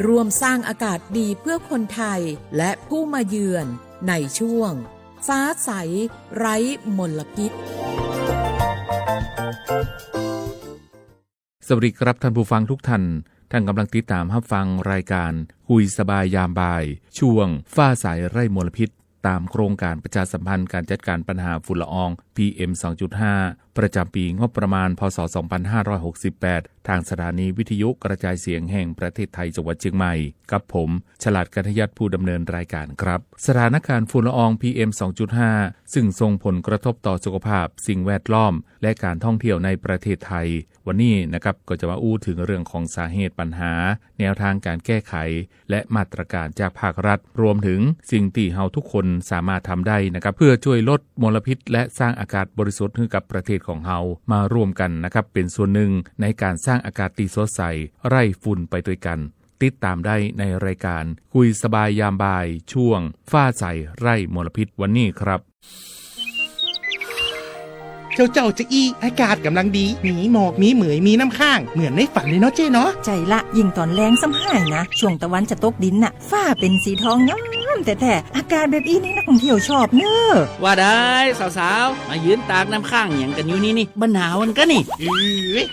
ร่วมสร้างอากาศดีเพื่อคนไทยและผู้มาเยือนในช่วงฟ้าใสไร้มลพิษสวัสดีครับท่านผู้ฟังทุกท่านกำลังติดตามรับฟังรายการคุยสบายยามบ่ายช่วงฟ้าใสไร้มลพิษตามโครงการประชาสัมพันธ์การจัดการปัญหาฝุ่นละออง PM 2.5 ประจำปีงบประมาณพศ 2568 ทางสถานีวิทยุกระจายเสียงแห่งประเทศไทยจังหวัดเชียงใหม่กับผมฉลาดกัญญาผู้ดำเนินรายการครับสถานการณ์ฝุ่นละออง PM 2.5 ซึ่งส่งผลกระทบต่อสุขภาพสิ่งแวดล้อมและการท่องเที่ยวในประเทศไทยวันนี้นะครับก็จะมาอู้ถึงเรื่องของสาเหตุปัญหาแนวทางการแก้ไขและมาตรการจากภาครัฐรวมถึงสิ่งที่เราทุกคนสามารถทำได้นะครับเพื่อช่วยลดมลพิษและสร้างอากาศบริสุทธิ์ให้กับประเทศของเรามาร่วมกันนะครับเป็นส่วนหนึ่งในการสร้างอากาศที่สดใสไร้ฝุ่นไปด้วยกันติดตามได้ในรายการคุยสบายยามบ่ายช่วงฟ้าใสไร้มลพิษวันนี้ครับเจ้าจะอี้อากาศกำลังดีมีหมอกมีเหมยมีน้ำข้างเหมือนในฝันเลยเนาะเจ้เนาะใจละยิ่งตอนแรงซ้ำห้ายนะช่วงตะวันจะตกดินน่ะฟ้าเป็นสีทองงามแต่อากาศแบบนี้นักท่องเที่ยวชอบเนอะว่าได้สาวๆมายืนตากน้ำข้างอย่างกันอยู่นี่บ่หนาวมันก็นี่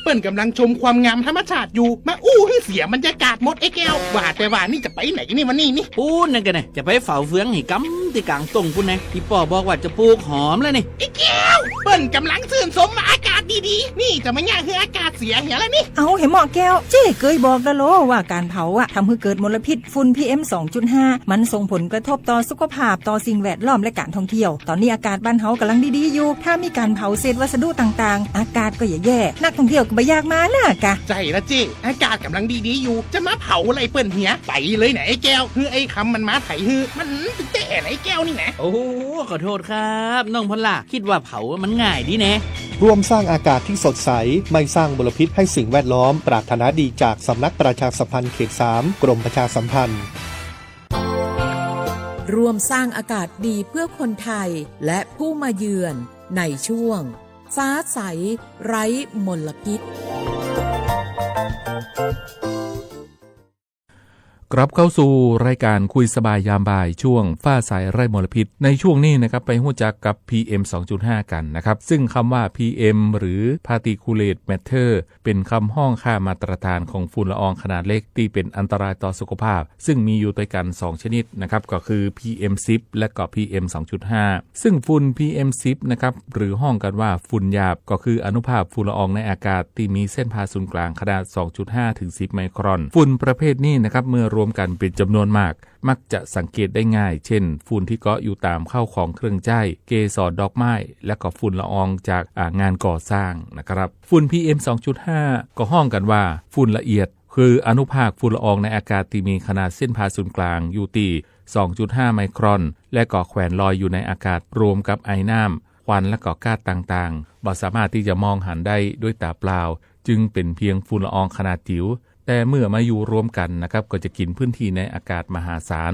เปิ้นกำลังชมความงามธรรมชาติอยู่มาอู้ให้เสียบรรยากาศหมดไอ้แก้วว่าแต่ว่านี่จะไปไหนนี่วันนี้นี่พูดนั่นกันนะจะไปเฝ้าเฟืองให้กำที่กลางตรงพุ่นนะพี่ป่อบอกว่าจะปลูกหอมแล้วนี่ไอ้แก้วเปิ้นกำลังชื่นชมอากาศดีๆนี่จะมาย่างคืออากาศเสียเหี้ยแล้วนี่เอาเห็นหมอแก้วเจ้เคยบอกแล้วโลว่าการเผาทำให้เกิดมลพิษฝุ่น PM 2.5 มันส่งผลกระทบต่อสุขภาพต่อสิ่งแวดล้อมและการท่องเที่ยวตอนนี้อากาศบ้านเฮากำลังดีๆอยู่ถ้ามีการเผาเศษวัสดุต่างๆอากาศก็แย่นักท่องเที่ยวก็บ่อยากมาน่ะกะใจละเจ้อากาศกำลังดีๆอยู่จะมาเผาอะไรเปิ้นเหี้ยไปเลยไหนไอ้แก้วคือไอ้คำมันมาไถฮือมันเตะไหนแก้วนี่นะโอ้ขอโทษครับน้องพลล่ะคิดว่าเผามันง่ายดีแน่ร่วมสร้างอากาศที่สดใสไม่สร้างมลพิษให้สิ่งแวดล้อมปรารถนาดีจากสำนักประชาสัมพันธ์เขต 3 กรมประชาสัมพันธ์ร่วมสร้างอากาศดีเพื่อคนไทยและผู้มาเยือนในช่วงฟ้าใสไร้มลพิษกลับเข้าสู่รายการคุยสบายยามบ่ายช่วงฟ้าใสไร้มลพิษในช่วงนี้นะครับไปรู้จักกับ PM 2.5 กันนะครับซึ่งคำว่า PM หรือ Particulate Matter เป็นคำห้องค่ามาตรฐานของฝุ่นละอองขนาดเล็กที่เป็นอันตรายต่อสุขภาพซึ่งมีอยู่ด้วยกัน2ชนิดนะครับก็คือ PM 10 และก็ PM 2.5 ซึ่งฝุ่น PM 10 นะครับหรือห้องกันว่าฝุ่นหยาบก็คืออนุภาคฝุ่นละอองในอากาศที่มีเส้นผ่าศูนย์กลางขนาด 2.5 ถึง 10 ไมครอนฝุ่นประเภทนี้นะครับเมื่อรวมกันเป็นจำนวนมากมักจะสังเกตได้ง่ายเช่นฝุ่นที่เกาะอยู่ตามเข้าของเครื่องใช้เกสรดอกไม้และก็ฝุ่นละอองจากงานก่อสร้างนะครับฝุ่น PM 2.5 ก็ห้องกันว่าฝุ่นละเอียดคืออนุภาคฝุ่นละอองในอากาศที่มีขนาดเส้นผ่าศูนย์กลางอยู่ที่ 2.5 ไมครอนและก็แขวนลอยอยู่ในอากาศรวมกับไอน้ำควันและก็ก๊าซต่างๆบ่สามารถที่จะมองเห็นได้ด้วยตาเปล่าจึงเป็นเพียงฝุ่นละอองขนาดจิ๋วแต่เมื่อมาอยู่รวมกันนะครับก็จะกินพื้นที่ในอากาศมหาศาล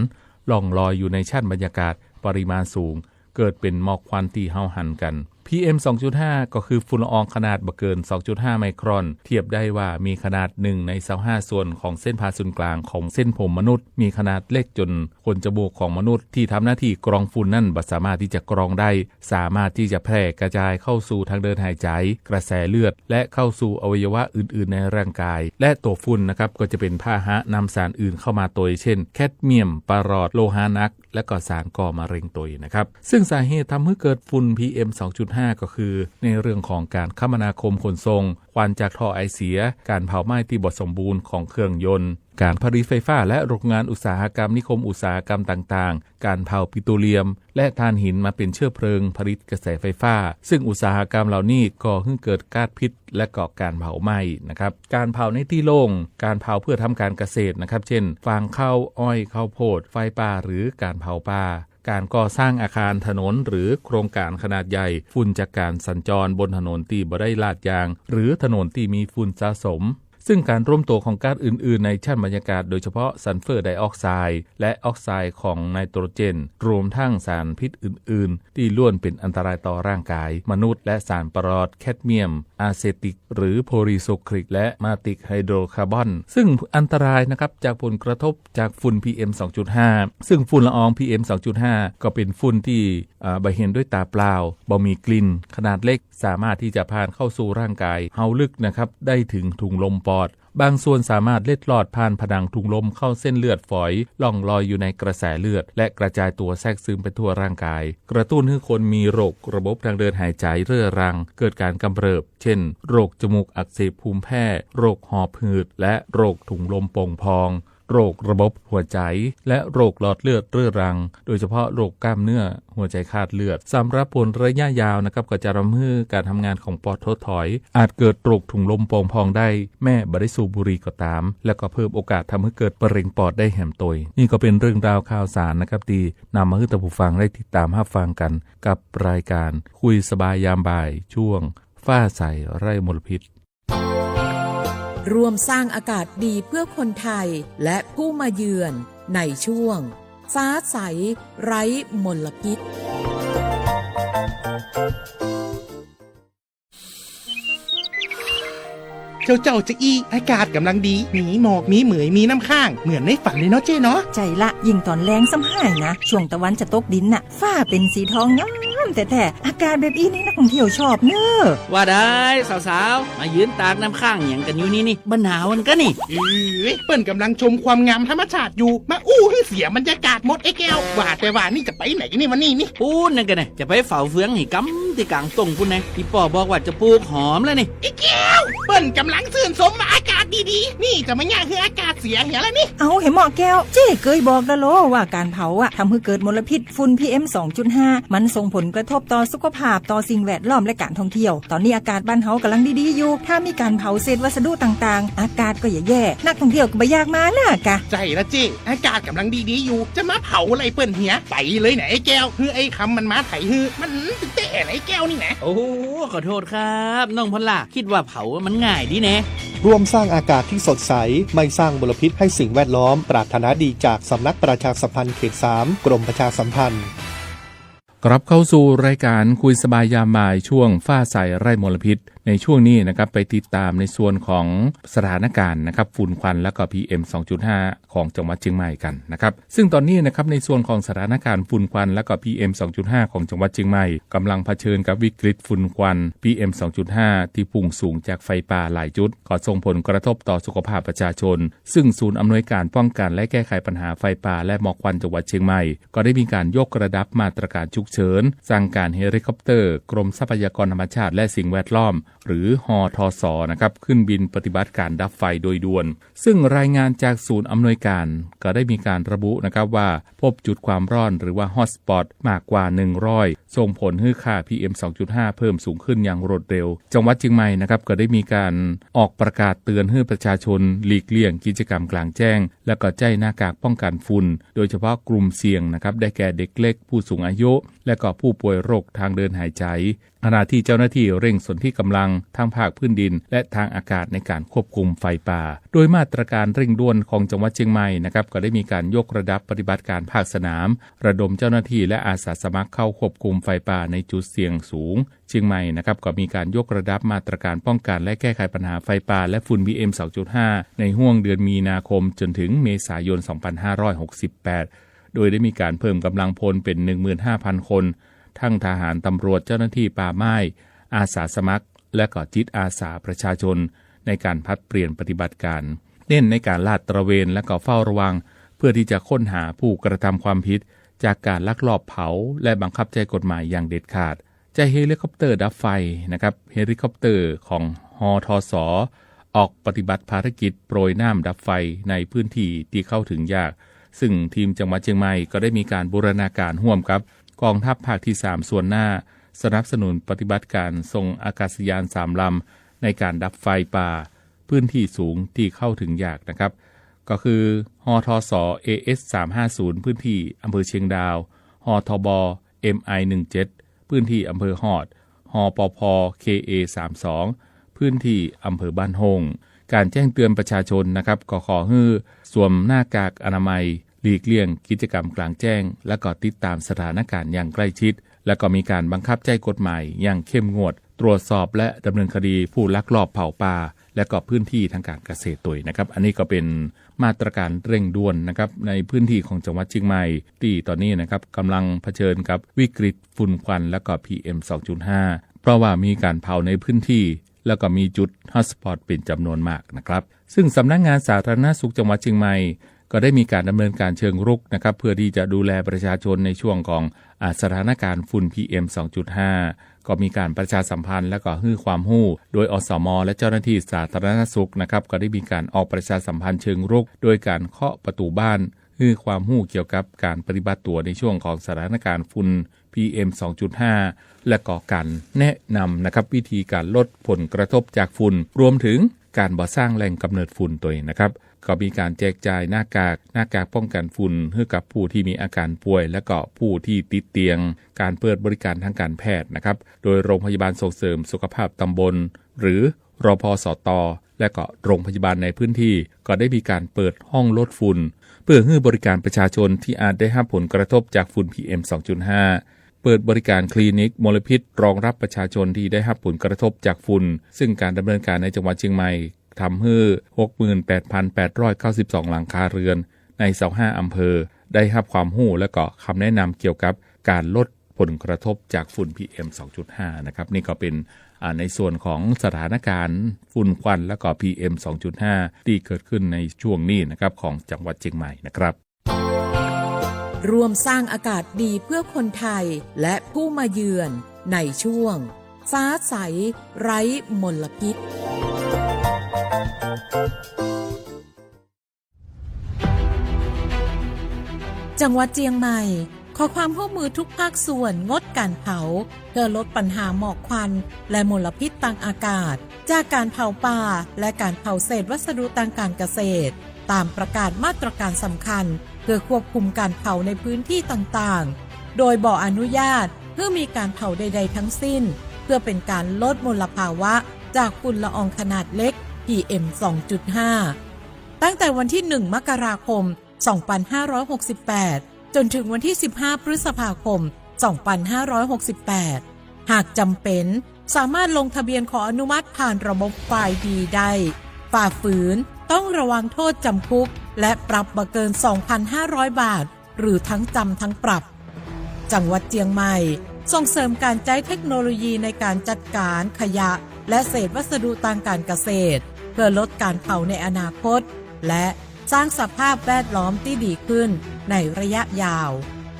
ล่องลอยอยู่ในชั้นบรรยากาศปริมาณสูงเกิดเป็นหมอกควันที่เฮาหันกัน PM 2.5 ก็คือฝุ่นละอองขนาดบ่เกิน 2.5 ไมครอนเทียบได้ว่ามีขนาด1ใน25ส่วนของเส้นผ่าศูนย์กลางของเส้นผมมนุษย์มีขนาดเล็กจนคนจมูกของมนุษย์ที่ทำหน้าที่กรองฝุ่นนั่นบ่สามารถที่จะกรองได้สามารถที่จะแพร่กระจายเข้าสู่ทางเดินหายใจกระแสเลือดและเข้าสู่อวัยวะอื่นๆในร่างกายและตัวฝุ่นนะครับก็จะเป็นพาหะนำสารอื่นเข้ามาตัวเช่นแคดเมียมปารอดโลหะหนักและก็สารก่อมะเร็งตัวนะครับซึ่งสาเหตุทำให้เกิดฝุ่น PM 2.5 ก็คือในเรื่องของการคมนาคมขนส่งควันจากท่อไอเสียการเผาไหม้ที่บ่สมบูรณ์ของเครื่องยนต์การผลิตไฟฟ้าและโรงงานอุตสาหกรรมนิคมอุตสาหกรรมต่างๆการเผาปิโตรเลียมและถ่านหินมาเป็นเชื้อเพลิงผลิตกระแสไฟฟ้าซึ่งอุตสาหกรรมเหล่านี้ก่อให้เกิดก๊าซพิษและก่อการเผาไหม้นะครับการเผาในที่โล่งการเผาเพื่อทำการเกษตรนะครับเช่นฟางข้าวอ้อยข้าวโพดไฟป่าหรือการเผาป่าการก่อสร้างอาคารถนนหรือโครงการขนาดใหญ่ฝุ่นจากการสัญจรบนถนนที่บ่ได้ลาดยางหรือถนนที่มีฝุ่นสะสม ซึ่งการร่วมตัวของก๊าซอื่นๆในชั้นบรรยากาศโดยเฉพาะซัลเฟอร์ไดออกไซด์และออกไซด์ของไนโตรเจนรวมทั้งสารพิษอื่นๆที่ล้วนเป็นอันตรายต่อร่างกายมนุษย์และสารปรอดแคดเมียมอาเซติกหรือโพลีโซคริกและมาติกไฮโดรคาร์บอนซึ่งอันตรายนะครับจากผลกระทบจากฝุ่น PM 2.5 ซึ่งฝุ่นละออง PM 2.5 ก็เป็นฝุ่นที่บ่เห็นด้วยตาเปล่าบ่มีกลิ่นขนาดเล็กสามารถที่จะผ่านเข้าสู่ร่างกายเฮาลึกนะครับได้ถึงถุงลมปอดบางส่วนสามารถเล็ดลอดผ่านผนังถุงลมเข้าเส้นเลือดฝอยล่องลอยอยู่ในกระแสเลือดและกระจายตัวแทรกซึมไปทั่วร่างกายกระตุ้นให้คนมีโรคระบบทางเดินหายใจเรื้อรังเกิดการกำเริบเช่นโรคจมูกอักเสบภูมิแพ้โรคหอบหืดและโรคถุงลมโป่งพองโรคระบบหัวใจและโรคหลอดเลือดเรื้อรังโดยเฉพาะโรคกล้ามเนื้อหัวใจขาดเลือดสำหรับผลระยะยาวนะครับก็จะทำให้การทำงานของปอดถดถอยอาจเกิดโรคถุงลมโป่งพองได้แม่บ่ได้สูบบุหรี่ก็ตามและก็เพิ่มโอกาสทำให้เกิดมะเร็งปอดได้แหมตยนี่ก็เป็นเรื่องราวข่าวสารนะครับที่นำมาให้ท่านผู้ฟังได้ติดตามรับฟังกันกับรายการคุยสบายยามบ่ายช่วงฟ้าใสไร้มลพิษร่วมสร้างอากาศดีเพื่อคนไทยและผู้มาเยือนในช่วงฟ้าใสไร้มลพิษเจ้าจะอี้อากาศกำลังดีมีหมอกมีเหมยมีน้ำข้างเหมือนในฝันเลยเนาะเจ้เนาะใจละยิ่งตอนแรงซ้ำหายนะช่วงตะวันจะตกดินน่ะฟ้าเป็นสีทองงามแต่อากาศแบบนี้นักท่องเที่ยวชอบเนอะว่าได้สาวๆมายืนตากน้ำข้างอย่างกันอยู่นี่บ่หนาวกันนี่เปิ้นกำลังชมความงามธรรมชาติอยู่มาให้เสียบรรยากาศหมดไอ้แก้วว่าแต่ว่านี่จะไปไหนนี่วันนี้นี่พูดนั่นกันนะจะไปเฝ้าเฟืองให้กำที่กลางตรงพุ่นนะพี่ป่อบอกว่าจะปลูกหอมแล้วนี่ไอ้แก้วเปิ้นกำลังซื่นสมมาอากาศดีๆนี่จะมาย่างคืออากาศเสียเหี้ยแล้วนี่เอาเห็นหมอแก้วเจ๊เคยบอกแล้วโลว่าการเผาทำให้เกิดมลพิษฝุ่น PM 2.5 มันส่งผลกระทบต่อสุขภาพต่อสิ่งแวดล้อมและการท่องเที่ยวตอนนี้อากาศบ้านเฮากำลังดีๆอยู่ถ้ามีการเผาเศษวัสดุต่างๆอากาศก็แย่นักท่องเที่ยวก็บ่อยากมาน่ะกะใจละเจ๊อากาศกำลังดีๆอยู่จะมาเผาอะไรเปิ้นเหี้ยไปเลยไหนไอ้แก้วไอ้คำมันมาไถมันเตะไหนแก้วนี่นะโอ้ขอโทษครับน้องพลล่ะคิดว่าเผามันง่ายดีแน่ร่วมสร้างอากาศที่สดใสไม่สร้างมลพิษให้สิ่งแวดล้อมปรารถนาดีจากสำนักประชาสัมพันธ์เขต 3 กรมประชาสัมพันธ์กลับเข้าสู่รายการคุยสบายยามบ่ายช่วงฟ้าใสไร้มลพิษในช่วงนี้นะครับไปติดตามในส่วนของสถานการณ์นะครับฝุ่นควันและก็ PM 2.5 ของจังหวัดเชียงใหม่กันนะครับซึ่งตอนนี้นะครับในส่วนของสถานการณ์ฝุ่นควันและก็ PM 2.5 ของจังหวัดเชียงใหม่กำลังเผชิญกับวิกฤตฝุ่นควัน PM 2.5 ที่พุ่งสูงจากไฟป่าหลายจุดก่อส่งผลกระทบต่อสุขภาพประชาชนซึ่งศูนย์อำนวยการป้องกันและแก้ไขปัญหาไฟป่าและหมอกควันจังหวัดเชียงใหม่ก็ได้มีการยกระดับมาตรการฉุกเฉินสั่งการเฮลิคอปเตอร์กรมทรัพยากรธรรมชาติและสิ่งแวดล้อมหรือหทส.นะครับขึ้นบินปฏิบัติการดับไฟโดยด่วนซึ่งรายงานจากศูนย์อำนวยการก็ได้มีการระบุนะครับว่าพบจุดความร้อนหรือว่าฮอตสปอตมากกว่า100ส่งผลให้ค่า PM 2.5 เพิ่มสูงขึ้นอย่างรวดเร็วจังหวัดเชียงใหม่นะครับก็ได้มีการออกประกาศเตือนให้ประชาชนหลีกเลี่ยงกิจกรรมกลางแจ้งและก็ใช้หน้ากากป้องกันฝุ่นโดยเฉพาะกลุ่มเสี่ยงนะครับได้แก่เด็กเล็กผู้สูงอายุและก็ผู้ป่วยโรคทางเดินหายใจขณะที่เจ้าหน้าที่เร่งสนธิกำลังทางภาคพื้นดินและทางอากาศในการควบคุมไฟป่าโดยมาตรการเร่งด่วนของจังหวัดเชียงใหม่นะครับก็ได้มีการยกระดับปฏิบัติการภาคสนามระดมเจ้าหน้าที่และอาสาสมัครเข้าควบคุมไฟป่าในจุดเสี่ยงสูงเชียงใหม่นะครับก็มีการยกระดับมาตรการป้องกันและแก้ไขปัญหาไฟป่าและฝุ่น PM 2.5 ในห้วงเดือนมีนาคมจนถึงเมษายน 2568 โดยได้มีการเพิ่มกำลังพลเป็น 15,000 คนทั้งทหารตำรวจเจ้าหน้าที่ป่าไม้อาสาสมัครและก็จิตอาสาประชาชนในการผลัดเปลี่ยนปฏิบัติการเน้นในการลาดตระเวนและก็เฝ้าระวังเพื่อที่จะค้นหาผู้กระทำความผิดจากการลักลอบเผาและบังคับใช้กฎหมายอย่างเด็ดขาดใช้เฮลิคอปเตอร์ดับไฟนะครับเฮลิคอปเตอร์ของหทส.ออกปฏิบัติภารกิจโปรยน้ำดับไฟในพื้นที่ที่เข้าถึงยากซึ่งทีมจังหวัดเชียงใหม่ก็ได้มีการบูรณาการร่วมกับกองทัพภาคที่ 3 ส่วนหน้าสนับสนุนปฏิบัติการส่งอากาศยาน3 ลำในการดับไฟป่าพื้นที่สูงที่เข้าถึงยากนะครับก็คือหทส. AS 350พื้นที่อำเภอเชียงดาวหทบ. MI 17พื้นที่อำเภอฮอดหปพ. KA 32พื้นที่อำเภอบ้านโฮง การแจ้งเตือนประชาชนนะครับก็ขอให้สวมหน้ากากอนามัยหลีกเลี่ยงกิจกรรมกลางแจ้งและก็ติดตามสถานการณ์อย่างใกล้ชิดและก็มีการบังคับใช้กฎหมายอย่างเข้มงวดตรวจสอบและดำเนินคดีผู้ลักลอบเผาป่าและก็พื้นที่ทางการเกษตรตัวนะครับอันนี้ก็เป็นมาตรการเร่งด่วนนะครับในพื้นที่ของจังหวัดเชียงใหม่ที่ตอนนี้นะครับกำลังเผชิญกับวิกฤตฝุ่นควันและก็ PM 2.5 เพราะว่ามีการเผาในพื้นที่แล้วก็มีจุดฮอตสปอตเป็นจำนวนมากนะครับซึ่งสำนักงานสาธารณสุขจังหวัดเชียงใหม่ก็ได้มีการดำเนินการเชิงรุกนะครับเพื่อที่จะดูแลประชาชนในช่วงของสถานการณ์ฝุ่น PM 2.5 ก็มีการประชาสัมพันธ์และก็ให้ความรู้โดยอสม.และเจ้าหน้าที่สาธารณสุขนะครับก็ได้มีการออกประชาสัมพันธ์เชิงรุกโดยการเคาะประตูบ้านให้ความรู้เกี่ยวกับการปฏิบัติตัวในช่วงของสถานการณ์ฝุ่น PM 2.5 และก็การแนะนำนะครับวิธีการลดผลกระทบจากฝุ่นรวมถึงการบ่สร้างแหล่งกำเนิดฝุ่นตัวเองนะครับก็มีการแจกจ่ายหน้ากากป้องกันฝุ่นให้กับผู้ที่มีอาการป่วยและก็ผู้ที่ติดเตียงการเปิดบริการทางการแพทย์นะครับโดยโรงพยาบาลส่งเสริมสุขภาพตำบลหรือรพสต.และก็โรงพยาบาลในพื้นที่ก็ได้มีการเปิดห้องลดฝุ่นเพื่อให้บริการประชาชนที่อาจได้รับผลกระทบจากฝุ่น PM 2.5 เปิดบริการคลินิกมลพิษรองรับประชาชนที่ได้รับผลกระทบจากฝุ่นซึ่งการดำเนินการในจังหวัดเชียงใหม่ทำให้ 68,892 หลังคาเรือนใน25อำเภอได้รับความรู้และก็คำแนะนำเกี่ยวกับการลดผลกระทบจากฝุ่น PM 2.5 นะครับนี่ก็เป็นในส่วนของสถานการณ์ฝุ่นควันและก็ PM 2.5 ที่เกิดขึ้นในช่วงนี้นะครับของจังหวัดเชียงใหม่นะครับร่วมสร้างอากาศดีเพื่อคนไทยและผู้มาเยือนในช่วงฟ้าใสไร้มลพิษจังหวัดเชียงใหม่ขอความร่วมมือทุกภาคส่วนงดการเผาเพื่อลดปัญหาหมอกควันและมลพิษทางอากาศจากการเผาป่าและการเผาเศษวัสดุทางการเกษตรตามประกาศมาตรการสำคัญเพื่อควบคุมการเผาในพื้นที่ต่างๆโดยบ่อนุญาตเพื่อมีการเผาใดๆทั้งสิ้นเพื่อเป็นการลดมลภาวะจากฝุ่นละอองขนาดเล็ก PM 2.5 ตั้งแต่วันที่ 1 มกราคม 2568 จนถึงวันที่ 15 พฤษภาคม 2568 หากจำเป็นสามารถลงทะเบียนขออนุมัติผ่านระบบไฟล์ดีได้ฝ่าฝืนต้องระวังโทษจำคุกและปรับบ่เกิน 2,500 บาทหรือทั้งจำทั้งปรับจังหวัดเชียงใหม่ส่งเสริมการใช้เทคโนโลยีในการจัดการขยะและเศษวัสดุทางการเกษตรเพื่อลดการเผาในอนาคตและสร้างสภาพแวดล้อมที่ดีขึ้นในระยะยาว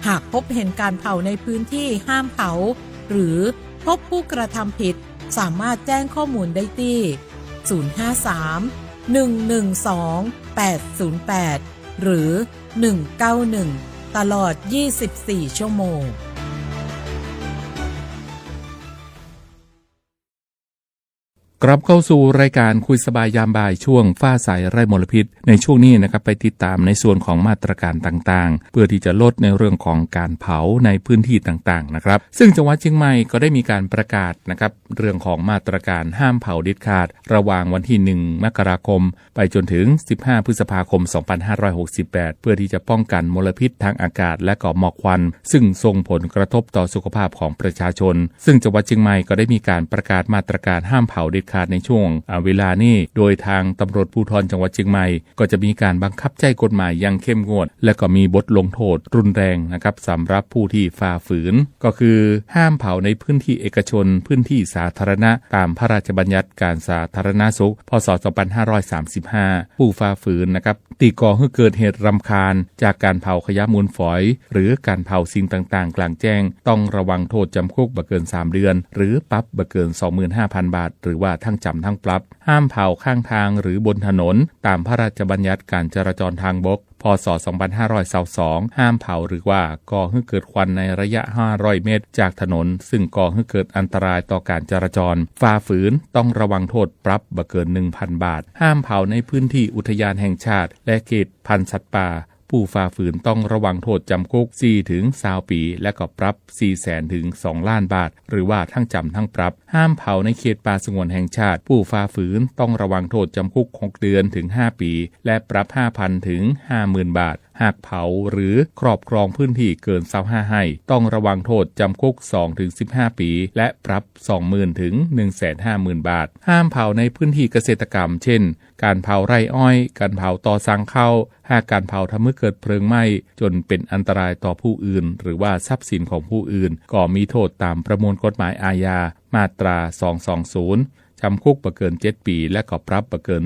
หากพบเห็นการเผาในพื้นที่ห้ามเผาหรือพบผู้กระทำผิดสามารถแจ้งข้อมูลได้ที่ 053-112-808 หรือ 191 ตลอด 24 ชั่วโมงกลับเข้าสู่รายการคุยสบายยามบ่ายช่วงฟ้าใสไร้มลพิษในช่วงนี้นะครับไปติดตามในส่วนของมาตรการต่างๆเพื่อที่จะลดในเรื่องของการเผาในพื้นที่ต่างๆนะครับซึ่งจังหวัดเชียงใหม่ก็ได้มีการประกาศนะครับเรื่องของมาตรการห้ามเผาเด็ดขาดระหว่างวันที่ 1 มกราคมไปจนถึง 15 พฤษภาคม 2568 เพื่อที่จะป้องกันมลพิษทางอากาศและก็หมอกควันซึ่งส่งผลกระทบต่อสุขภาพของประชาชนซึ่งจังหวัดเชียงใหม่ก็ได้มีการประกาศมาตรการห้ามเผาเด็ดขาดในช่วงเวลานี้โดยทางตำรวจภูธรจังหวัดเชียงใหม่ก็จะมีการบังคับใช้กฎหมายอย่างเข้มงวดและก็มีบทลงโทษรุนแรงนะครับสำหรับผู้ที่ฝ่าฝืนก็คือห้ามเผาในพื้นที่เอกชนพื้นที่สาธารณะตามพระราชบัญญัติการสาธารณสุขพ.ศ. 2535ผู้ฝ่าฝืนนะครับตีก่อให้เกิดเหตุรำคาญจากการเผาขยะมูลฝอยหรือการเผาสิ่งต่างๆกลางแจ้งต้องระวังโทษจำคุกบ่เกิน3 เดือนหรือปรับบ่เกิน 25,000 บาทหรือว่าทั้งจำทั้งปรับห้ามเผาข้างทางหรือบนถนนตามพระราชบัญญัติการจราจรทางบกพ.ศ. 2522ห้ามเผาหรือว่าก่อให้เกิดควันในระยะ500 เมตรจากถนนซึ่งก่อให้เกิดอันตรายต่อการจราจรฝ่าฝืนต้องระวังโทษปรับบ่เกิน 1,000 บาทห้ามเผาในพื้นที่อุทยานแห่งชาติและเขตพันธุ์สัตว์ป่า ผู้ฝ่าฝืนต้องระวังโทษจำคุก 4 ถึง 20 ปีและก็ปรับ 400,000 ถึง 2 ล้านบาทหรือว่าทั้งจำทั้งปรับห้ามเผาในเขตป่าสงวนแห่งชาติผู้ฝ่าฝืนต้องระวังโทษจำคุก 6 เดือนถึง 5 ปีและปรับ 5,000 ถึง 50,000 บาทหากเผาหรือครอบครองพื้นที่เกิน25ไร่ต้องระวังโทษจำคุก 2 ถึง 15 ปีและปรับ 20,000 ถึง 150,000 บาทห้ามเผาในพื้นที่เกษตรกรรมเช่นการเผาไร่อ้อยการเผาตอสังข้าวหากการเผาทำให้เกิดเพลิงไหม้จนเป็นอันตรายต่อผู้อื่นหรือว่าทรัพย์สินของผู้อื่นก็มีโทษตามประมวลกฎหมายอาญามาตรา 220จำคุกบ่เกิน 7 ปีและก็ปรับบ่เกิน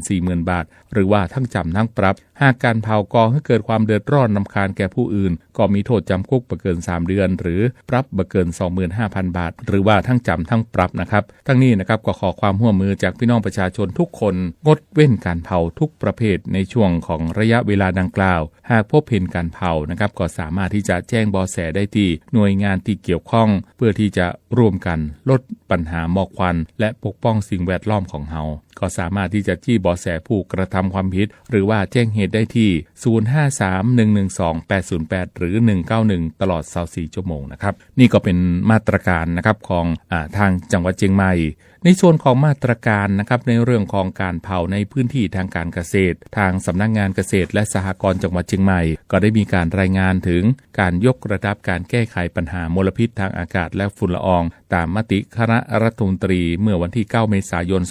140,000 บาทหรือว่าทั้งจำทั้งปรับหากการเผาก่อให้เกิดความเดือดร้อนรำคาญแก่ผู้อื่นก็มีโทษจำคุกบ่เกิน 3 เดือนหรือปรับบ่เกิน 25,000 บาทหรือว่าทั้งจำทั้งปรับนะครับทั้งนี้นะครับก็ขอความร่วมมือจากพี่น้องประชาชนทุกคนงดเว้นการเผาทุกประเภทในช่วงของระยะเวลาดังกล่าวหากพบเห็นการเผานะครับก็สามารถที่จะแจ้งเบาะแสได้ที่หน่วยงานที่เกี่ยวข้องเพื่อที่จะร่วมกันลดปัญหาหมอกควันและปกป้องสิ่งแวดล้อมของเฮาก็สามารถที่จะจี้เบาะแสผู้กระทำความผิดหรือว่าแจ้งเหตุได้ที่053-112-808หรือ191ตลอด24ชั่วโมงนะครับนี่ก็เป็นมาตรการนะครับของทางจังหวัดเชียงใหม่ในส่วนของมาตรการนะครับในเรื่องของการเผาในพื้นที่ทางการเกษตรทางสำนักงานเกษตรและสหกรณ์จังหวัดเชียงใหม่ก็ได้มีการรายงานถึงการยกระดับการแก้ไขปัญหามลพิษทางอากาศและฝุ่นละอองตามมติคณะรัฐมนตรีเมื่อวันที่9เมษายน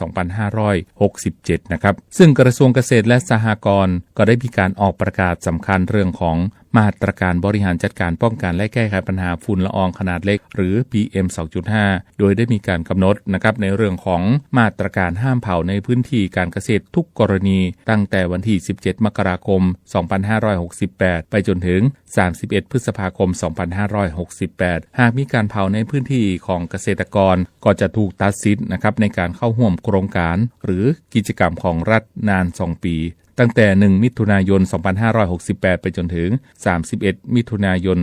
2567นะครับซึ่งกระทรวงเกษตรและสหกรณ์ก็ได้มีการออกประกาศสำคัญเรื่องของมาตรการบริหารจัดการป้องกันและแก้ไขปัญหาฝุ่นละอองขนาดเล็กหรือ PM 2.5 โดยได้มีการกำหนดนะครับในเรื่องของมาตรการห้ามเผาในพื้นที่การเกษตรทุกกรณีตั้งแต่วันที่17มกราคม2568ไปจนถึง31พฤษภาคม2568หากมีการเผาในพื้นที่ของเกษตรกรก็จะถูกตัดสิทธิ์นะครับในการเข้าร่วมโครงการหรือกิจกรรมของรัฐนาน2 ปีตั้งแต่1มิถุนายน2568ไปจนถึง31มิถุนายน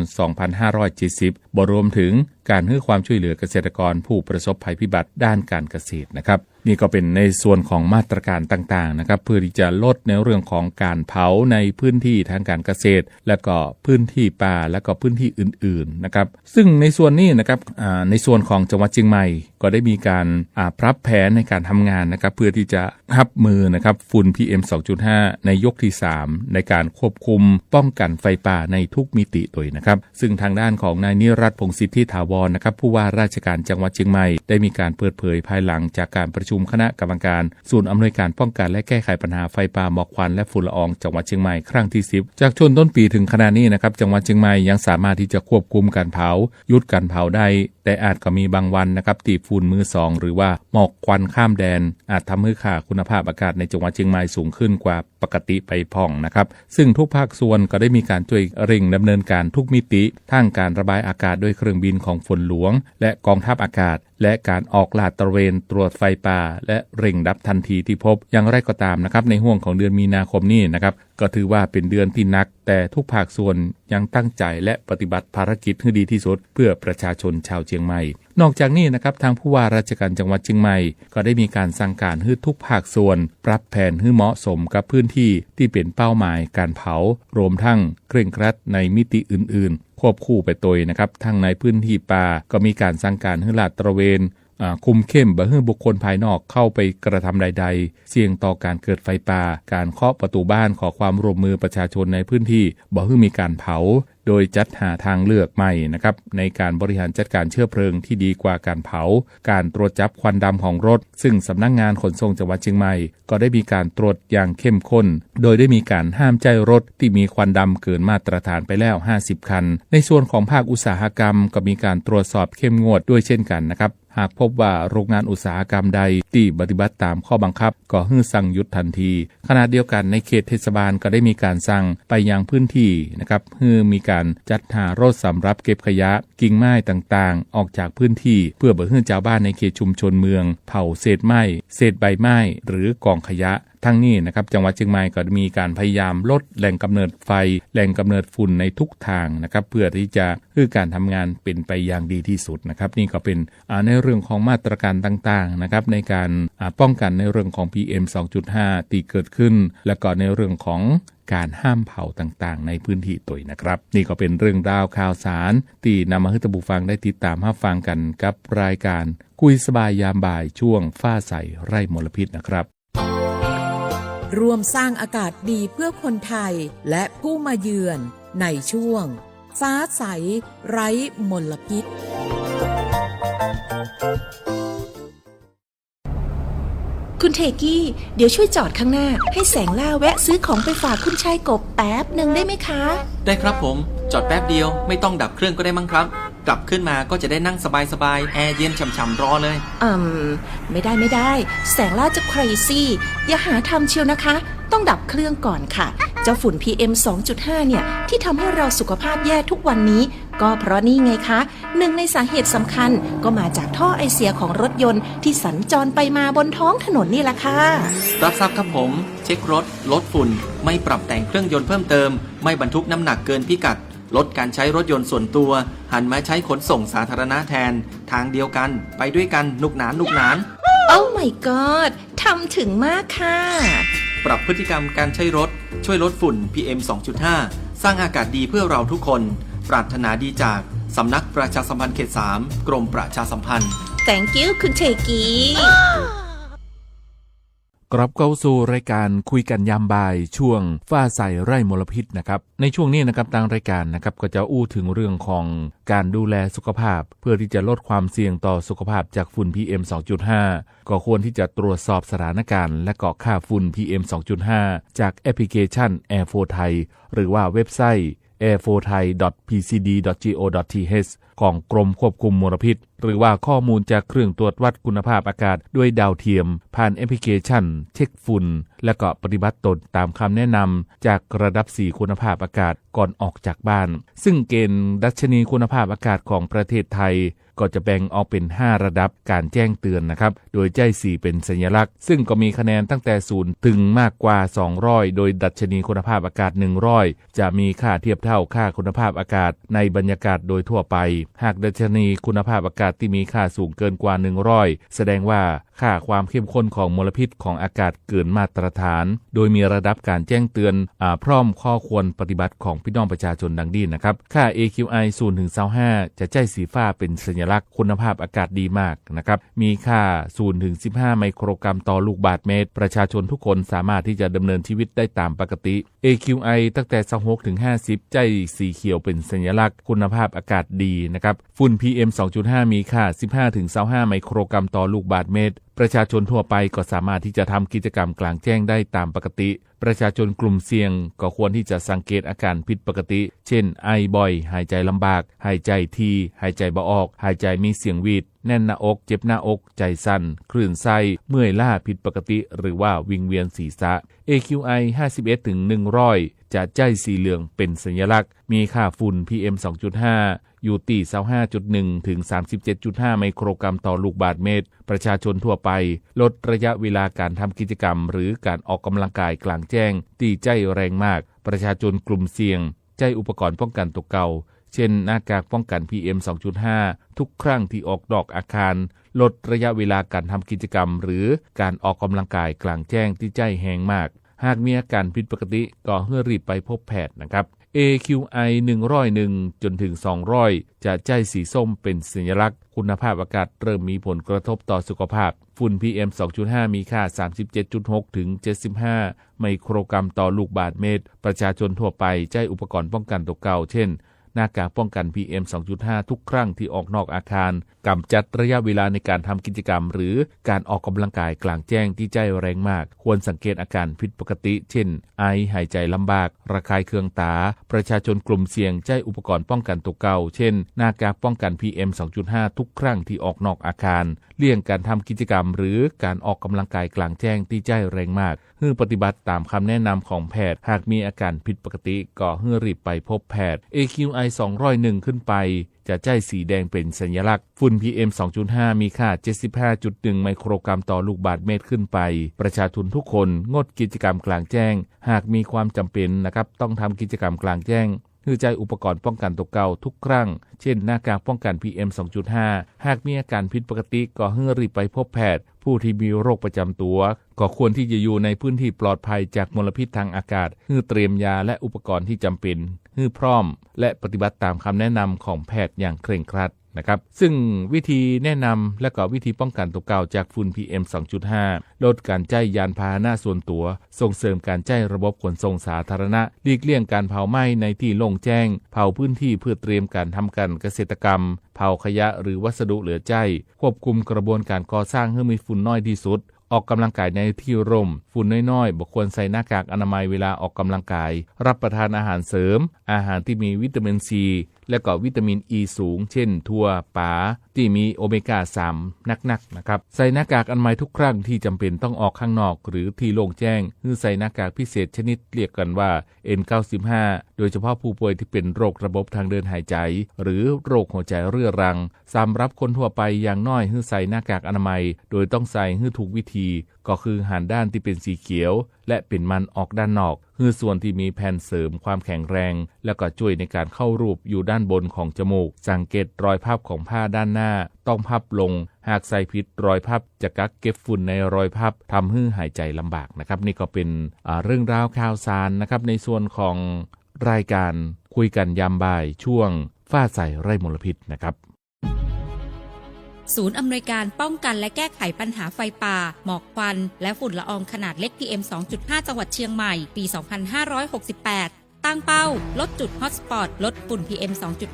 2570บ่รวมถึงการให้ความช่วยเหลือเกษตรกรผู้ประสบภัยพิบัติด้านการเกษตรนะครับนี่ก็เป็นในส่วนของมาตรการต่างๆนะครับเพื่อที่จะลดในเรื่องของการเผาในพื้นที่ทางการเกษตรและก็พื้นที่ป่าและก็พื้นที่อื่นๆนะครับซึ่งในส่วนนี้นะครับในส่วนของจังหวัดเชียงใหม่ก็ได้มีการปรับแผนในการทำงานนะครับเพื่อที่จะรับมือนะครับฝุ่น PM 2.5 ในยกที่3ในการควบคุมป้องกันไฟป่าในทุกมิติโดยนะครับซึ่งทางด้านของนายนิรัตน์ พงษ์สิทธิถาวรนะครับผู้ว่าราชการจังหวัดเชียงใหม่ได้มีการเปิดเผยภายหลังจากการประชุมคณะกรรมการศูนย์อำนวยการป้องกันและแก้ไขปัญหาไฟป่าหมอกควันและฝุ่นละอองจังหวัดเชียงใหม่ครั้งที่10จากช่วงต้นปีถึงขณะนี้นะครับจังหวัดเชียงใหม่ยังสามารถที่จะควบคุมการเผาหยุดการเผาได้แต่อาจก็มีบางวันนะครับที่ฝุ่นมือ2หรือว่าหมอกควันข้ามแดนอาจทำให้ค่าคุณภาพอากาศในจังหวัดเชียงใหม่สูงขึ้นกว่าปกติไปพ่องนะครับซึ่งทุกภาคส่วนก็ได้มีการช่วยเร่งดำเนินการทุกมิติทั้งการระบายอากาศด้วยเครื่องบินของฝนหลวงและกองทัพอากาศและการออกลาดตระเวนตรวจไฟป่าและเร่งดับทันทีที่พบอย่างไรก็ตามนะครับในห่วงของเดือนมีนาคมนี้นะครับก็ถือว่าเป็นเดือนที่หนักแต่ทุกภาคส่วนยังตั้งใจและปฏิบัติภารกิจให้ดีที่สุดเพื่อประชาชนชาวเชียงใหม่นอกจากนี้นะครับทางผู้ว่าราชการจังหวัดเชียงใหม่ก็ได้มีการสั่งการให้ทุกภาคส่วนปรับแผนให้เหมาะสมกับพื้นที่ที่เป็นเป้าหมายการเผารวมทั้งเคร่งครัดในมิติอื่นๆควบคู่ไปโดยนะครับทั้งในพื้นที่ป่าก็มีการสั่งการให้ลาดตระเวนคุมเข้มบ่ให้บุคคลภายนอกเข้าไปกระทำใดๆเสี่ยงต่อการเกิดไฟป่าการเคาะประตูบ้านขอความร่วมมือประชาชนในพื้นที่บ่ให้มีการเผาโดยจัดหาทางเลือกใหม่นะครับในการบริหารจัดการเชื้อเพลิงที่ดีกว่าการเผาการตรวจจับควันดำของรถซึ่งสำนักงานขนส่งจังหวัดเชียงใหม่ก็ได้มีการตรวจอย่างเข้มข้นโดยได้มีการห้ามใจรถที่มีควันดำเกินมาตรฐานไปแล้ว50คันในส่วนของภาคอุตสาหกรรมก็มีการตรวจสอบเข้มงวดด้วยเช่นกันนะครับหากพบว่าโรงงานอุตสาหกรรมใดที่ปฏิบัติตามข้อบังคับก็ให้สั่งหยุดทันทีขณะเดียวกันในเขตเทศบาลก็ได้มีการสั่งไปยังพื้นที่นะครับให้มีการจัดหารถสำหรับเก็บขยะกิ่งไม้ต่างๆออกจากพื้นที่เพื่อบ่ให้ชาวบ้านในเขตชุมชนเมืองเผาเศษไม้เศษใบไม้หรือกองขยะทั้งนี้นะครับจังหวัดเชียงใหม่ก็มีการพยายามลดแหล่งกำเนิดไฟแหล่งกำเนิดฝุ่นในทุกทางนะครับเพื่อที่จะให้การทำงานเป็นไปอย่างดีที่สุดนะครับนี่ก็เป็นในเรื่องของมาตรการต่างๆนะครับในการป้องกันในเรื่องของ PM 2.5 ที่เกิดขึ้นและก็ในเรื่องของ การห้ามเผาต่างๆในพื้นที่ตัวนะครับนี่ก็เป็นเรื่องราวข่าวสารที่นำมาให้ท่านผู้ฟังได้ติดตามรับฟังกันกับรายการคุยสบายยามบ่ายช่วงฟ้าใสไร้มลพิษนะครับร่วมสร้างอากาศดีเพื่อคนไทยและผู้มาเยือนในช่วงฟ้าใสไร้มลพิษคุณเทกี้เดี๋ยวช่วยจอดข้างหน้าให้แสงล่าแวะซื้อของไปฝากคุณชายกบแป๊บหนึ่งได้ไหมคะได้ครับผมจอดแป๊บเดียวไม่ต้องดับเครื่องก็ได้มั้งครับกลับขึ้นมาก็จะได้นั่งสบายๆแอร์เย็นฉ่ำๆรอเลยไม่ได้แสงล่าจะcrazyอย่าหาทำเชียวนะคะต้องดับเครื่องก่อนค่ะเจ้าฝุ่น PM 2.5 เนี่ยที่ทำให้เราสุขภาพแย่ทุกวันนี้ก็เพราะนี่ไงคะหนึ่งในสาเหตุสำคัญก็มาจากท่อไอเสียของรถยนต์ที่สัญจรไปมาบนท้องถนนนี่แหละค่ะรับทราบครับผมเช็ครถลดฝุ่นไม่ปรับแต่งเครื่องยนต์เพิ่มเติมไม่บรรทุกน้ำหนักเกินพิกัดลดการใช้รถยนต์ส่วนตัวหันมาใช้ขนส่งสาธารณะแทนทางเดียวกันไปด้วยกันนุกหนานโอ้ my god ทำถึงมากค่ะปรับพฤติกรรมการใช้รถช่วยลดฝุ่น PM 2.5 สร้างอากาศดีเพื่อเราทุกคนปรารถนาดีจากสำนักประชาสัมพันธ์เขต 3 กรมประชาสัมพันธ์ Thank you คุณเทกีกลับเข้าสู่รายการคุยกันยามบ่ายช่วงฟ้าใสไร้มลพิษนะครับในช่วงนี้นะครับทางรายการนะครับก็จะอู้ถึงเรื่องของการดูแลสุขภาพเพื่อที่จะลดความเสี่ยงต่อสุขภาพจากฝุ่น PM 2.5 ก็ควรที่จะตรวจสอบสถานการณ์และก็ค่าฝุ่น PM 2.5 จากแอปพลิเคชัน Air4 Thai หรือว่าเว็บไซต์ air4thai.pcd.go.th ของกรมควบคุมมลพิษหรือว่าข้อมูลจากเครื่องตรวจวัดคุณภาพอากาศด้วยดาวเทียมผ่านแอปพลิเคชันเช็คฝุ่นและก็ปฏิบัติตนตามคำแนะนำจากระดับ4คุณภาพอากาศก่อนออกจากบ้านซึ่งเกณฑ์ดัชนีคุณภาพอากาศของประเทศไทยก็จะแบ่งออกเป็น5ระดับการแจ้งเตือนนะครับโดยใจ4เป็นสัญลักษณ์ซึ่งก็มีคะแนนตั้งแต่0ถึงมากกว่า200โดยดัชนีคุณภาพอากาศ100จะมีค่าเทียบเท่าค่าคุณภาพอากาศในบรรยากาศโดยทั่วไปหากดัชนีคุณภาพอากาศที่มีค่าสูงเกินกว่า100แสดงว่าค่าความเข้มข้นของมลพิษของอากาศเกินมาตรฐานโดยมีระดับการแจ้งเตือนพร้อมข้อควรปฏิบัติของพี่น้องประชาชนดังนี้นะครับค่า AQI 0ถึง25จะใจสีฟ้าเป็นสัญลักษณ์คุณภาพอากาศดีมากนะครับมีค่า0ถึง15ไมโครกรัมต่อลูกบาศก์เมตรประชาชนทุกคนสามารถที่จะดำเนินชีวิตได้ตามปกติ AQI ตั้งแต่26ถึง50ใจสีเขียวเป็นสัญลักษณ์คุณภาพอากาศดีนะครับฝุ่น PM 2.5 มีค่า15ถึง25ไมโครกรัมต่อลูกบาศก์เมตรประชาชนทั่วไปก็สามารถที่จะทำกิจกรรมกลางแจ้งได้ตามปกติประชาชนกลุ่มเสี่ยงก็ควรที่จะสังเกตอาการผิดปกติเช่นไอบ่อยหายใจลำบากหายใจทีหายใจบ่ออกหายใจมีเสียงหวีดแน่นหน้าอกเจ็บหน้าอกใจสั่นคลื่นไส้เมื่อยล้าผิดปกติหรือว่าวิงเวียนศีรษะ AQI 51ถึง100จะใจสีเหลืองเป็นสัญลักษณ์มีค่าฝุ่น PM 2.5 อยู่ที่ 25.1 ถึง 37.5 ไมโครกรัมต่อลูกบาศก์เมตรประชาชนทั่วไปลดระยะเวลาการทำกิจกรรมหรือการออกกำลังกายกลางแจ้งที่ใจแรงมากประชาชนกลุ่มเสี่ยงใจอุปกรณ์ป้องกันตกเก่าเช่นหน้ากากป้องกัน PM 2.5 ทุกครั้งที่ออกนอกอาคารลดระยะเวลาการทำกิจกรรมหรือการออกกำลังกายกลางแจ้งที่ใจแห้งมากหากมีอาการผิดปกติก็ให้รีบไปพบแพทย์นะครับ AQI 101จนถึง200จะใจสีส้มเป็นสัญลักษณ์คุณภาพอากาศเริ่มมีผลกระทบต่อสุขภาพฝุ่น PM 2.5 มีค่า 37.6 ถึง 75 ไมโครกรัมต่อลูกบาศก์เมตรประชาชนทั่วไปใช้อุปกรณ์ป้องกันตกเก่าเช่นหน้ากากป้องกัน PM 2.5 ทุกครั้งที่ออกนอกอาคารกำจัดระยะเวลาในการทำกิจกรรมหรือการออกกำลังกายกลางแจ้งที่ใจแรงมากควรสังเกตอาการผิดปกติเช่นไอหายใจลำบากระคายเคืองตาประชาชนกลุ่มเสี่ยงใช้อุปกรณ์ป้องกันตัวเก่าเช่นหน้ากากป้องกัน PM 2.5 ทุกครั้งที่ออกนอกอาคารเลี่ยงการทำกิจกรรมหรือการออกกำลังกายกลางแจ้งที่ใจแรงมากให้ปฏิบัติตามคำแนะนำของแพทย์หากมีอาการผิดปกติก็ให้รีบไปพบแพทย์ AQI 201 ขึ้นไปจะใจสีแดงเป็นสัญลักษณ์ฝุ่น PM 2.5 มีค่า 75.1 ไมโครกรัมต่อลูกบาศก์เมตรขึ้นไปประชาชนทุกคนงดกิจกรรมกลางแจ้งหากมีความจำเป็นนะครับต้องทำกิจกรรมกลางแจ้งให้ คือใจอุปกรณ์ป้องกันตัวเก่าทุกครั้งเช่นหน้ากากป้องกัน PM 2.5 หากมีอาการผิดปกติก็ให้รีบไปพบแพทย์ผู้ที่มีโรคประจำตัวก็ควรที่จะอยู่ในพื้นที่ปลอดภัยจากมลพิษทางอากาศให้เตรียมยาและอุปกรณ์ที่จำเป็นให้พร้อมและปฏิบัติตามคำแนะนำของแพทย์อย่างเคร่งครัดนะครับซึ่งวิธีแนะนำและก็วิธีป้องกันตัวเก่าจากฝุ่น PM 2.5 ลดการใช้ยานพาหนะส่วนตัวส่งเสริมการใช้ระบบขนส่งสาธารณะหลีกเลี่ยงการเผาไหม้ในที่โล่งแจ้งเผาพื้นที่เพื่อเตรียมการทำการเกษตรกรรมเผาขยะหรือวัสดุเหลือใช้ควบคุมกระบวนการก่อสร้างให้มีฝุ่นน้อยที่สุดออกกำลังกายในที่ร่มฝุ่นน้อยๆบ่ควรใส่หน้ากากอนามัยเวลาออกกำลังกายรับประทานอาหารเสริมอาหารที่มีวิตามินซีและก็วิตามินอีสูงเช่นถั่วปลาที่มีโอเมก้า3นักๆนะครับใส่หน้ากากอนามัยทุกครั้งที่จำเป็นต้องออกข้างนอกหรือที่โล่งแจ้งหรือใส่หน้ากากพิเศษชนิดเรียกกันว่า N95 โดยเฉพาะผู้ป่วยที่เป็นโรคระบบทางเดินหายใจหรือโรคหัวใจเรื้อรังสำหรับคนทั่วไปอย่างน้อยให้ใส่หน้ากากอนามัยโดยต้องใส่ให้ถูกวิธีก็คือหันด้านที่เป็นสีเขียวและเป็นมันออกด้านนอกคือส่วนที่มีแผ่นเสริมความแข็งแรงแล้วก็ช่วยในการเข้ารูปอยู่ด้านบนของจมูกสังเกตรอยพับของผ้าด้านหน้าต้องพับลงหากใส่ผิดรอยพับจะกักเก็บฝุ่นในรอยพับทำให้หายใจลำบากนะครับนี่ก็เป็นเรื่องราวข่าวสารนะครับในส่วนของรายการคุยกันยามบ่ายช่วงฟ้าใสไร้มลพิษนะครับศูนย์อำนวยการป้องกันและแก้ไขปัญหาไฟป่าหมอกควันและฝุ่นละอองขนาดเล็ก PM 2.5 จังหวัดเชียงใหม่ปี 2568 ตั้งเป้าลดจุดฮอตสปอตลดฝุ่น PM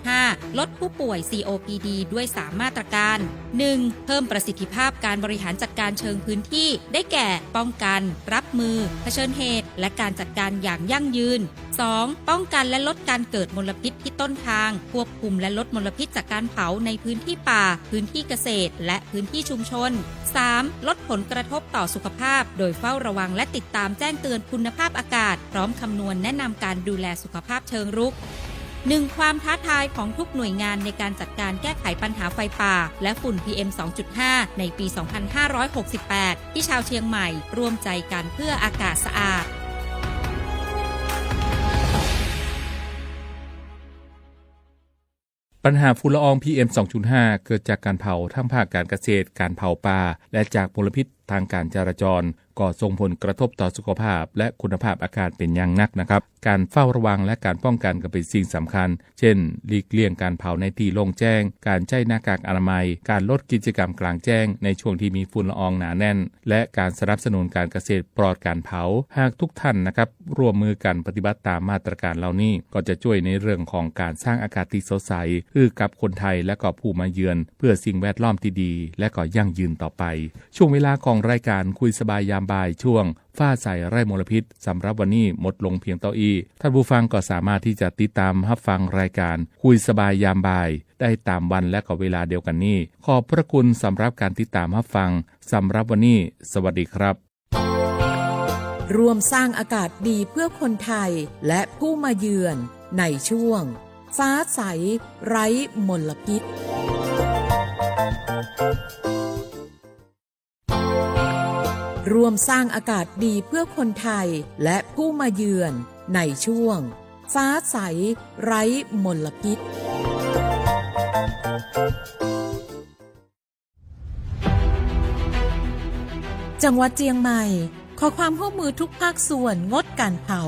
2.5 ลดผู้ป่วย COPD ด้วย 3 มาตรการ 1. เพิ่มประสิทธิภาพการบริหารจัดการเชิงพื้นที่ได้แก่ป้องกันรับมือเผชิญเหตุและการจัดการอย่างยั่งยืน 2. ป้องกันและลดการเกิดมลพิษที่ต้นทางควบคุมและลดมลพิษจากการเผาในพื้นที่ป่าพื้นที่เกษตรและพื้นที่ชุมชน 3. ลดผลกระทบต่อสุขภาพโดยเฝ้าระวังและติดตามแจ้งเตือนคุณภาพอากาศพร้อมคำนวณแนะนำการดูแลสุขภาพเชิงรุก 1. ความท้าทายของทุกหน่วยงานในการจัดการแก้ไขปัญหาไฟป่าและฝุ่น PM 2.5 ในปี 2568 ที่ชาวเชียงใหม่ร่วมใจกันเพื่ออากาศสะอาดปัญหาฝุ่นละออง PM 2.5 เกิดจากการเผาทั้งภาคการเกษตรการเผาป่าและจากมลพิษทางการจราจรก็ส่งผลกระทบต่อสุขภาพและคุณภาพอากาศเป็นอย่างนักนะครับการเฝ้าระวังและการป้องกันก็เป็นสิ่งสำคัญเช่นหลีกเลี่ยงการเผาในที่โล่งแจ้งการใช้หน้ากากอนามัยการลดกิจกรรมกลางแจ้งในช่วงที่มีฝุ่นละอองหนาแน่นและการสนับสนุนการเกษตรปลอดการเผาหากทุกท่านนะครับร่วมมือกันปฏิบัติตามมาตรการเหล่านี้ก็จะช่วยในเรื่องของการสร้างอากาศที่สดใสให้กับคนไทยและก็ผู้มาเยือนเพื่อสิ่งแวดล้อมที่ดีและก็ยั่งยืนต่อไปช่วงเวลาของรายการคุยสบายยามบ่ายช่วงฟ้าใสไร้มลพิษสำหรับวันนี้หมดลงเพียงเท่านี้ท่านผู้ฟังก็สามารถที่จะติดตามรับฟังรายการคุยสบายยามบ่ายได้ตามวันและก็เวลาเดียวกันนี้ขอบพระคุณสำหรับการติดตามรับฟังสำหรับวันนี้สวัสดีครับร่วมสร้างอากาศดีเพื่อคนไทยและผู้มาเยือนในช่วงฟ้าใสไร้มลพิษร่วมสร้างอากาศดีเพื่อคนไทยและผู้มาเยือนในช่วงฟ้าใสไร้มลพิษจังหวัดเชียงใหม่ขอความร่วมมือทุกภาคส่วนงดการเผา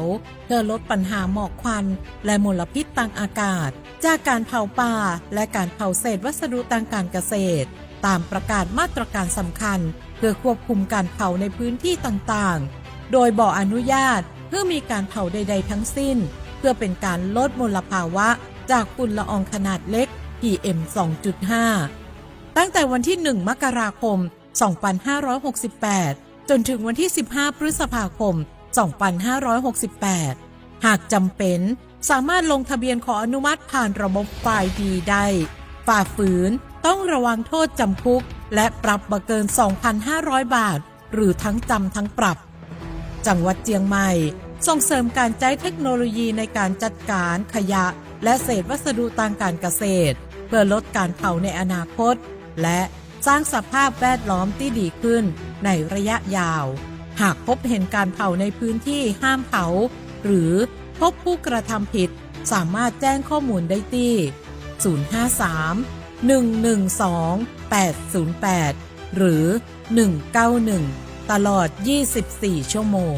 เพื่อลดปัญหาหมอกควันและมลพิษทางอากาศจากการเผาป่าและการเผาเศษวัสดุทางการเกษตรตามประกาศมาตรการสำคัญเพื่อควบคุมการเผาในพื้นที่ต่างๆโดยบ่อนุญาตเพื่อมีการเผาใดๆทั้งสิ้นเพื่อเป็นการลดมลภาวะจากฝุ่นละอองขนาดเล็ก PM 2.5 ตั้งแต่วันที่ 1 มกราคม 2568 จนถึงวันที่ 15 พฤษภาคม 2568 หากจำเป็นสามารถลงทะเบียนขออนุมัติผ่านระบบไฟล์ดีได้ฝ่าฝืนต้องระวังโทษจำคุกและปรับบ่เกิน 2,500 บาทหรือทั้งจำทั้งปรับจังหวัดเชียงใหม่ส่งเสริมการใช้เทคโนโลยีในการจัดการขยะและเศษวัสดุทางการเกษตรเพื่อลดการเผาในอนาคตและสร้างสภาพแวดล้อมที่ดีขึ้นในระยะยาวหากพบเห็นการเผาในพื้นที่ห้ามเผาหรือพบผู้กระทำผิด สามารถแจ้งข้อมูลได้ที่ 053-112-808 หรือ 191 ตลอด 24 ชั่วโมง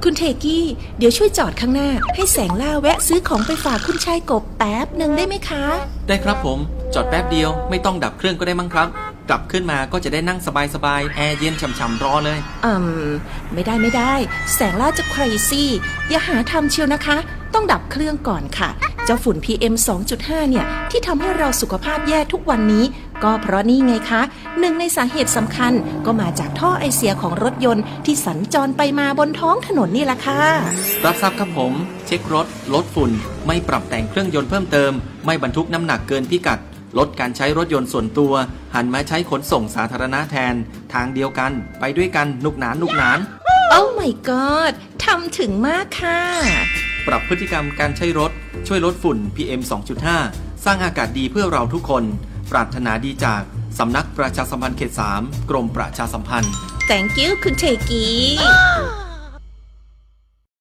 คุณเทกี้เดี๋ยวช่วยจอดข้างหน้าให้แสงล่าแวะซื้อของไปฝากคุณชายกบแป๊บหนึ่งได้ไหมคะได้ครับผมจอดแป๊บเดียวไม่ต้องดับเครื่องก็ได้มั้งครับกลับขึ้นมาก็จะได้นั่งสบายๆแอร์เย็นฉ่ำๆรอเลยไม่ได้แสงล่าจะ crazy อย่าหาทำเชียวนะคะต้องดับเครื่องก่อนค่ะเจ้าฝุ่น PM 2.5 เนี่ยที่ทำให้เราสุขภาพแย่ทุกวันนี้ก็เพราะนี่ไงคะหนึ่งในสาเหตุสำคัญก็มาจากท่อไอเสียของรถยนต์ที่สัญจรไปมาบนท้องถนนนี่แหละค่ะรับทราบครับผมเช็ครถลดฝุ่นไม่ปรับแต่งเครื่องยนต์เพิ่มเติมไม่บรรทุกน้ำหนักเกินพิกัดลดการใช้รถยนต์ส่วนตัวหันมาใช้ขนส่งสาธารณะแทนทางเดียวกันไปด้วยกันนุกหนานโอ้ my god ทำถึงมากค่ะปรับพฤติกรรมการใช้รถช่วยลดฝุ่น PM 2.5 สร้างอากาศดีเพื่อเราทุกคนปรารถนาดีจากสำนักประชาสัมพันธ์เขต 3 กรมประชาสัมพันธ์ Thank you คุณเทกี้